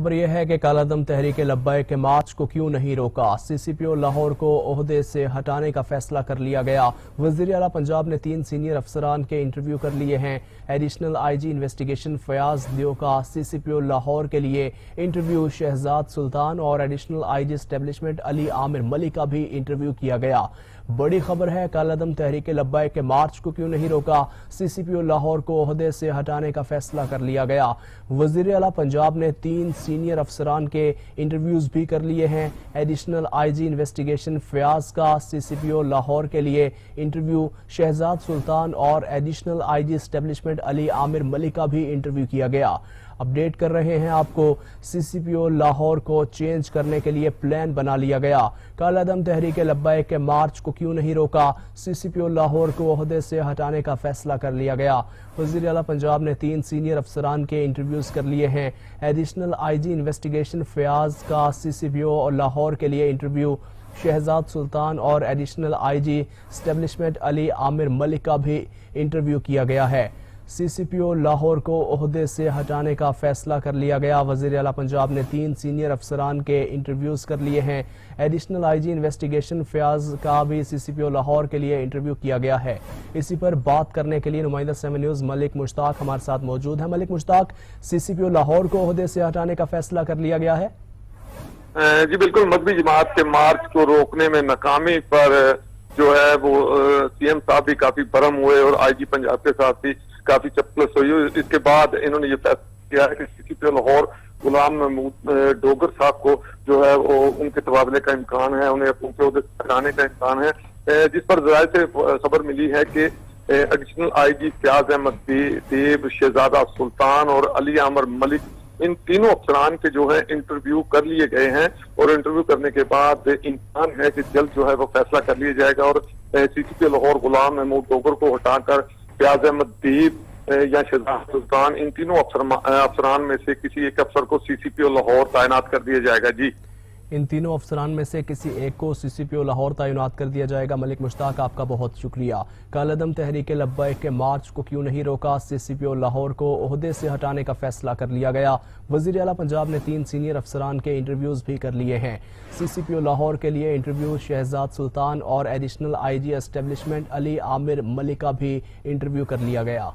خبر یہ ہے کہ کالعدم تحریک لبیک کے مارچ کو کیوں نہیں روکا؟ سی سی پی او لاہور کو عہدے سے ہٹانے کا فیصلہ کر لیا گیا۔ وزیر اعلیٰ پنجاب نے 3 سینئر افسران کے انٹرویو کر لیے ہیں۔ Additional I G investigation Fayaz Dev کا سی سی پی او لاہور کے لیے انٹرویو، شہزاد سلطان اور ایڈیشنل آئی جی اسٹیبلشمنٹ علی عامر ملک کا بھی انٹرویو کیا گیا۔ بڑی خبر ہے، کالعدم تحریک لبیک کے مارچ کو کیوں نہیں روکا؟ سی سی پی او لاہور کو عہدے سے ہٹانے کا فیصلہ کر لیا گیا۔ وزیر اعلیٰ پنجاب نے 3 سینئر افسران کے انٹرویوز بھی کر لیے ہیں۔ Additional I G investigation Fayyaz کا سی سی پی او لاہور کے لیے انٹرویو، شہزاد سلطان اور ایڈیشنل آئی جی اسٹیبلشمنٹ علی عامر ملک کا بھی انٹرویو کیا گیا۔ اپڈیٹ کر رہے ہیں آپ کو، سی سی پی او لاہور کو چینج کرنے کے لیے پلان بنا لیا گیا۔ کالعدم تحریک لبیک کے مارچ کو کیوں نہیں روکا؟ سی سی پی او لاہور کو عہدے سے ہٹانے کا فیصلہ کر لیا گیا۔ وزیر اعلیٰ پنجاب نے 3 سینئر افسران کے انٹرویوز کر لیے ہیں۔ Additional I G investigation Fayyaz کا سی سی پی او لاہور کے لیے انٹرویو، شہزاد سلطان اور ایڈیشنل آئی جی اسٹیبلشمنٹ علی عامر ملک کا بھی انٹرویو کیا گیا ہے۔ سی سی پی او لاہور کو عہدے سے ہٹانے کا فیصلہ کر لیا گیا۔ وزیر اعلیٰ پنجاب نے 3 سینئر افسران کے انٹرویوز کر لیے ہیں۔ Additional I G investigation Fayyaz کا بھی سی سی پی او لاہور کے لیے انٹرویو کیا گیا ہے۔ اسی پر بات کرنے کے لیے نمائندہ 7 نیوز ملک مشتاق ہمارے ساتھ موجود ہیں۔ ملک مشتاق، سی سی پی او لاہور کو عہدے سے ہٹانے کا فیصلہ کر لیا گیا ہے؟ جی بالکل، مذہبی جماعت کے مارچ کو روکنے میں ناکامی پر جو ہے وہ سی ایم صاحب بھی کافی برہم ہوئے اور آئی جی پنجاب کے ساتھ بھی کافی چپلس ہوئی۔ اس کے بعد انہوں نے یہ فیصلہ کیا ہے کہ سی سی پی او لاہور غلام محمود ڈوگر صاحب کو جو ہے وہ ان کے تبادلے کا امکان ہے، انہیں اپنے عہدے سے ہٹانے کا امکان ہے، جس پر ذرائع سے خبر ملی ہے کہ ایڈیشنل آئی جی فیاض احمد دیب، شہزادہ سلطان اور علی عامر ملک، ان تینوں افسران کے جو ہے انٹرویو کر لیے گئے ہیں اور انٹرویو کرنے کے بعد امکان ہے کہ جلد جو ہے وہ فیصلہ کر لیا جائے گا اور سی سی پی او لاہور غلام محمود ڈوگر کو ہٹا کر فیاض احمد دیب یا شہزاد سلطان، ان تینوں افسران میں سے کسی ایک افسر کو سی سی پی او لاہور تعینات کر دیا جائے گا۔ جی، ان تینوں افسران میں سے کسی ایک کو سی سی پی او لاہور تعینات کر دیا جائے گا۔ ملک مشتاق، آپ کا بہت شکریہ۔ کالعدم تحریک لبیک کے مارچ کو کیوں نہیں روکا؟ سی سی پی او لاہور کو عہدے سے ہٹانے کا فیصلہ کر لیا گیا۔ وزیر اعلیٰ پنجاب نے 3 سینئر افسران کے انٹرویوز بھی کر لیے ہیں۔ سی سی پی او لاہور کے لیے انٹرویو، شہزاد سلطان اور ایڈیشنل آئی جی اسٹیبلشمنٹ علی عامر ملک کا بھی انٹرویو کر لیا گیا۔